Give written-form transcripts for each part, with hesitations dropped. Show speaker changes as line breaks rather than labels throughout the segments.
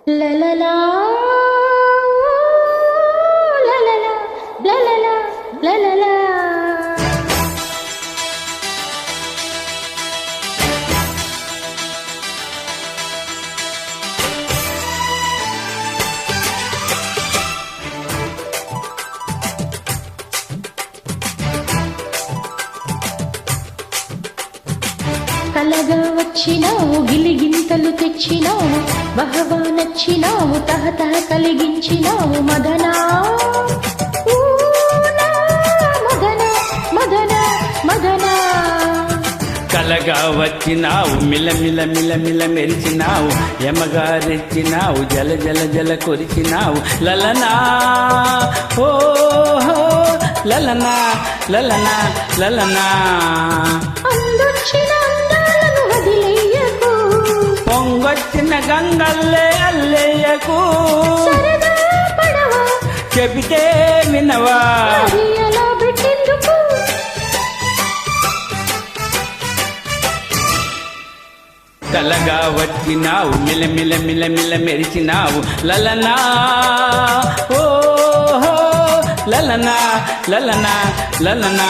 La la la, la la la, la la la, la la la. కలగా వచ్చినావు గిలిగింతలు తెచ్చినావు బహవా నచ్చినావు తహతహ కలిగించినావు మదనా మదన మదన మదనా.
కలగా వచ్చినావు మిలమిల మిలమిల మెరిచినావు యమగారెచ్చినావు జల జల జల కొరిచినావు లలనా ఓ లలనా లలనా లలనా.
అందొచ్చిన అందాలను వదిలేయకు
పొంగొచ్చిన గంగల్లే అల్లేయకు
సరదా పడవా
చెబితే వినవా
మరి అలా పెట్టేందుకు.
కలగా వచ్చినావు మిలమిల మిలమిల మెరిచినావు లలనా ఓ లలనా లలనా లలనా.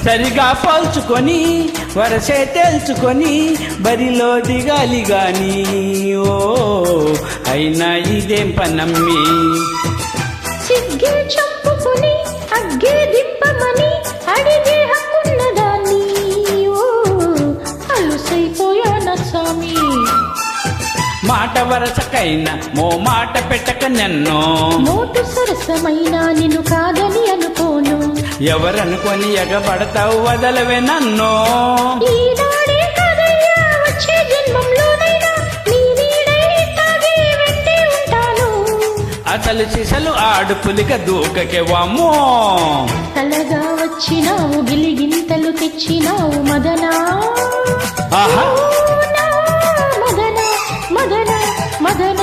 సరిగా పోల్చుకొని వరసే తేల్చుకొని బరిలో దిగాలి గాని ఓ అయినా ఇదేం పనమ్మి.
సిగ్గే చంపుకొని అగ్గే దింపమని అడిగే హక్కున్నదాన్ని ఓ అలుసైపోయాన స్వామి.
మాట వరసకైనా మో మాట పెట్టక నన్నో
మోటు సరసమైనా నిన్ను కాదని అనుకోను.
ఎవరనుకొని ఎగబడతావు వదలవే నన్నో.
ఈనాడే కాదయ్యా వచ్చే జన్మంలోనైనా నీ నీడై ఇట్టాగే వెంటే ఉంటాను.
అసలు సిసలు ఆడు పులిక దూకకే వామ్మో.
కలగా వచ్చినావు గిలిగింతలు తెచ్చినావు మదనా
ఆహా
మదన మదన మదన.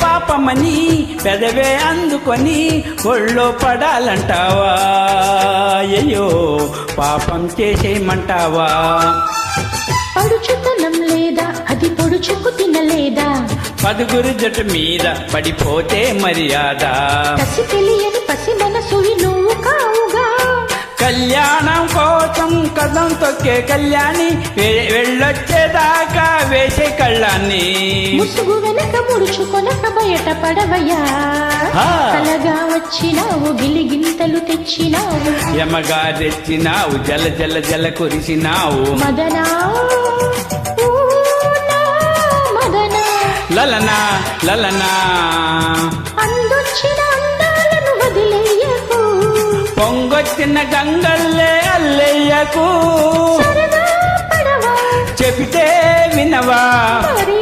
పాపమని పెదవే అందుకొని ఒళ్ళో పడాలంటావా అయ్యో పాపం చేసేయమంటావా.
పడుచుతనం లేదా అది పొడుచుకు తినలేదా
పదుగురు జట్టు మీద పడిపోతే మర్యాద.
కసి తెలియని పసి మనసువి నువ్వు కావుగా.
కళ్యాణం కోసం కదం తొక్కే కళ్యాణి వెళ్ళొచ్చేదాకా వేసే కళ్ళాన్ని
ముసుగు వెనక ముడుచుకొనక బయట పడవయ్యా. కలగా వచ్చినావు గిలిగింతలు తెచ్చినావు
యమగారెచ్చినావు జల జల జల కురిసినావు
మదనా మదన
లలనా లలనా.
అందొచ్చిన అందాలను వదిలేయకు
పొంగొచ్చిన గంగల్లే అల్లయ్యకు
సరదా పడవా
చెబితే వినవా
మరి